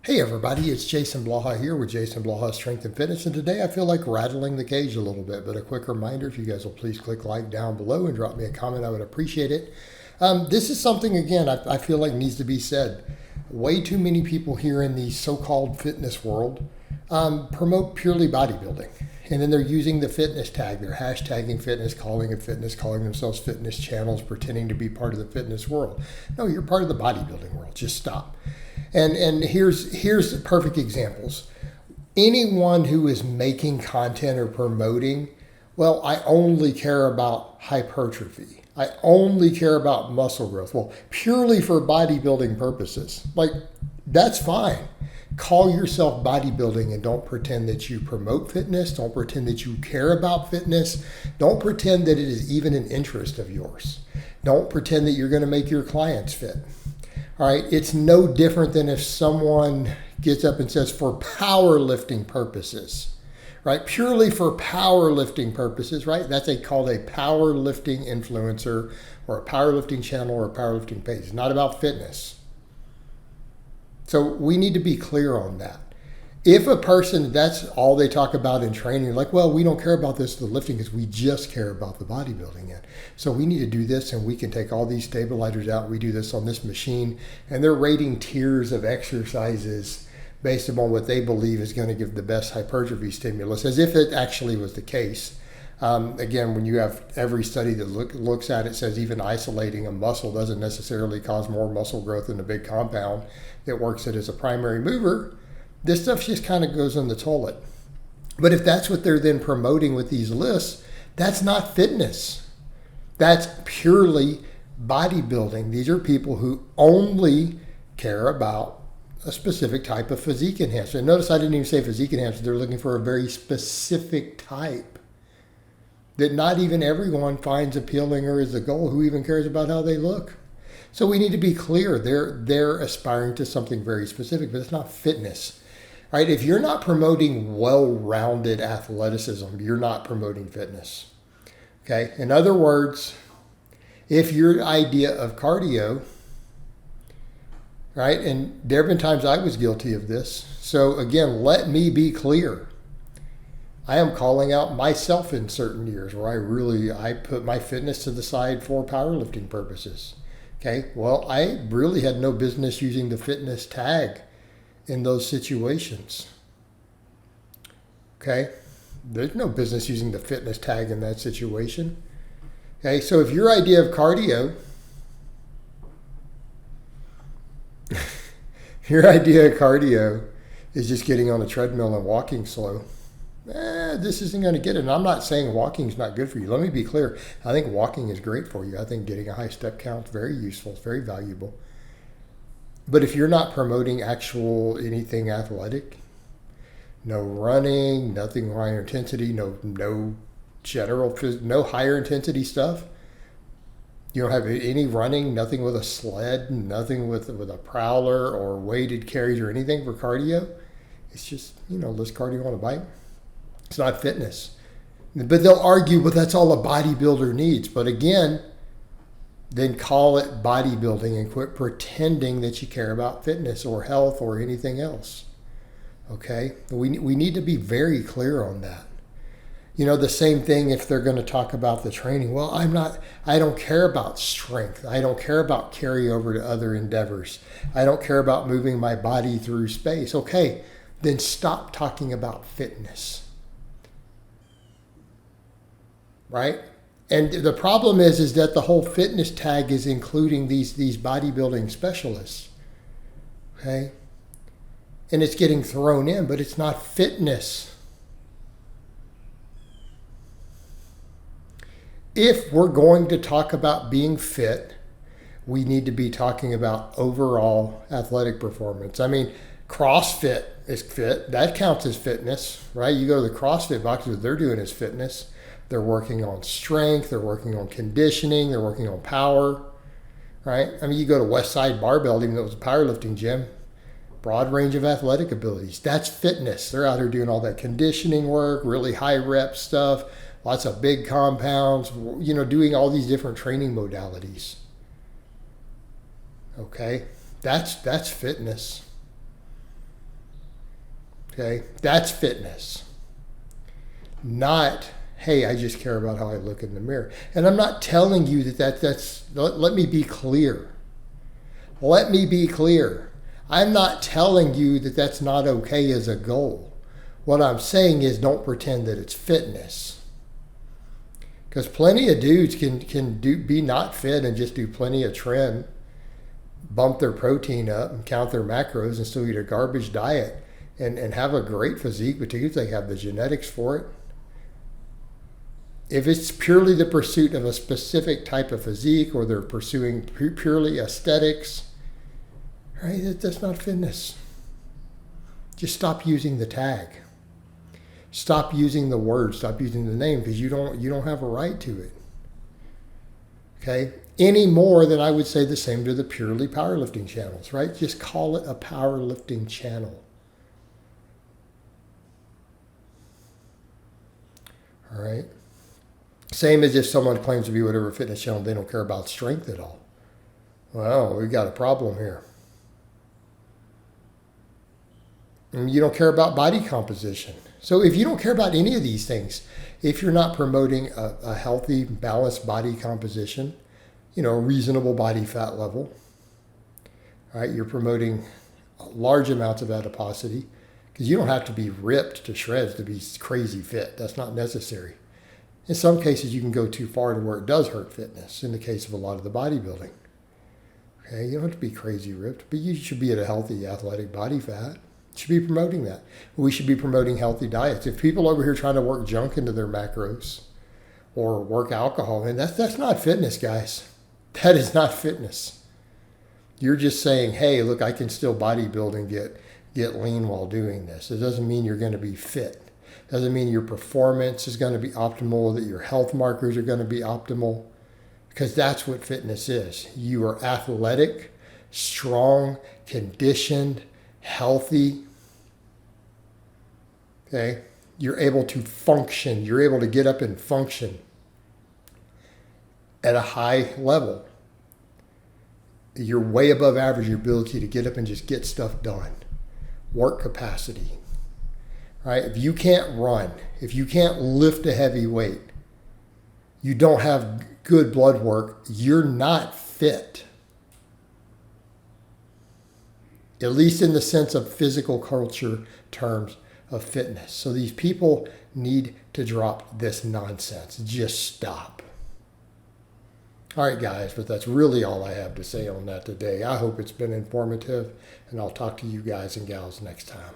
Hey everybody, it's Jason Blaha here with Jason Blaha Strength and Fitness, and today I feel like rattling the cage a little bit, but a quick reminder, if you guys will please click like down below and drop me a comment, I would appreciate it. This is something, again, I feel like needs to be said. Way too many people here in the so-called fitness world promote purely bodybuilding, and then they're using the fitness tag. They're hashtagging fitness, calling it fitness, calling themselves fitness channels, pretending to be part of the fitness world. No, you're part of the bodybuilding world. Just stop. And here's the perfect examples. Anyone who is making content or promoting, well, I only care about hypertrophy. I only care about muscle growth. Well, purely for bodybuilding purposes. Like, that's fine. Call yourself bodybuilding and don't pretend that you promote fitness. Don't pretend that you care about fitness. Don't pretend that it is even an interest of yours. Don't pretend that you're going to make your clients fit. All right, it's no different than if someone gets up and says for powerlifting purposes, right? Purely for powerlifting purposes, right? That's called a powerlifting influencer or a powerlifting channel or a powerlifting page. It's not about fitness. So we need to be clear on that. If a person, that's all they talk about in training, like, well, we don't care about this, the lifting, because we just care about the bodybuilding end. So we need to do this, and we can take all these stabilizers out. We do this on this machine, and they're rating tiers of exercises based upon what they believe is going to give the best hypertrophy stimulus, as if it actually was the case. Again, when you have every study that looks at it says even isolating a muscle doesn't necessarily cause more muscle growth than a big compound that works it as a primary mover. This stuff just kind of goes in the toilet. But if that's what they're then promoting with these lists, that's not fitness. That's purely bodybuilding. These are people who only care about a specific type of physique enhancement. Notice I didn't even say physique enhancement. They're looking for a very specific type that not even everyone finds appealing or is the goal, who even cares about how they look. So we need to be clear. They're aspiring to something very specific, but it's not fitness. Right? If you're not promoting well-rounded athleticism, you're not promoting fitness. Okay? In other words, if your idea of cardio, right? And there have been times I was guilty of this. So again, let me be clear. I am calling out myself in certain years where I put my fitness to the side for powerlifting purposes. Okay? Well, I really had no business using the fitness tag in those situations. Okay? There's no business using the fitness tag in that situation. Okay? So if your idea of cardio, is just getting on a treadmill and walking slow, this isn't going to get it. And I'm not saying walking is not good for you. Let me be clear. I think walking is great for you. I think getting a high step count is very useful. It's very valuable. But if you're not promoting actual anything athletic, no running, nothing higher intensity, no higher intensity stuff. You don't have any running, nothing with a sled, nothing with a prowler or weighted carries or anything for cardio. It's just, less cardio on a bike. It's not fitness. But they'll argue, but that's all a bodybuilder needs. But again, then call it bodybuilding and quit pretending that you care about fitness or health or anything else. Okay? We need to be very clear on that. The same thing if they're going to talk about the training. Well, I don't care about strength. I don't care about carryover to other endeavors. I don't care about moving my body through space. Okay, then stop talking about fitness. Right? And the problem is that the whole fitness tag is including these bodybuilding specialists. Okay? And it's getting thrown in, but it's not fitness. If we're going to talk about being fit, we need to be talking about overall athletic performance. I mean, CrossFit is fit. That counts as fitness, right? You go to the CrossFit boxes, what they're doing is fitness. They're working on strength, they're working on conditioning, they're working on power, right? I mean, you go to Westside Barbell, even though it was a powerlifting gym, broad range of athletic abilities. That's fitness. They're out here doing all that conditioning work, really high rep stuff, lots of big compounds, doing all these different training modalities. Okay? That's fitness. Okay, that's fitness. Not, hey, I just care about how I look in the mirror. And I'm not telling you let me be clear. Let me be clear. I'm not telling you that that's not okay as a goal. What I'm saying is don't pretend that it's fitness. Because plenty of dudes can be not fit and just do plenty of trim, bump their protein up and count their macros and still eat a garbage diet and have a great physique, particularly if they have the genetics for it. If it's purely the pursuit of a specific type of physique or they're pursuing purely aesthetics, right, that's not fitness. Just stop using the tag. Stop using the word. Stop using the name because you don't have a right to it. Okay? Any more than I would say the same to the purely powerlifting channels, right? Just call it a powerlifting channel. All right? Same as if someone claims to be whatever fitness channel, they don't care about strength at all. Well, we've got a problem here. And you don't care about body composition. So if you don't care about any of these things, if you're not promoting a healthy, balanced body composition, a reasonable body fat level, all right, you're promoting large amounts of adiposity, because you don't have to be ripped to shreds to be crazy fit. That's not necessary. In some cases, you can go too far to where it does hurt fitness, in the case of a lot of the bodybuilding. Okay, you don't have to be crazy ripped, but you should be at a healthy athletic body fat. You should be promoting that. We should be promoting healthy diets. If people over here trying to work junk into their macros or work alcohol, and that's not fitness, guys. That is not fitness. You're just saying, hey, look, I can still bodybuild and get lean while doing this. It doesn't mean you're going to be fit. It doesn't mean your performance is going to be optimal, that your health markers are going to be optimal, because that's what fitness is. You are athletic, strong, conditioned, healthy. Okay? You're able to function. You're able to get up and function at a high level. You're way above average, your ability to get up and just get stuff done. Work capacity. Right? If you can't run, if you can't lift a heavy weight, you don't have good blood work, you're not fit. At least in the sense of physical culture terms of fitness. So these people need to drop this nonsense. Just stop. All right, guys, but that's really all I have to say on that today. I hope it's been informative, and I'll talk to you guys and gals next time.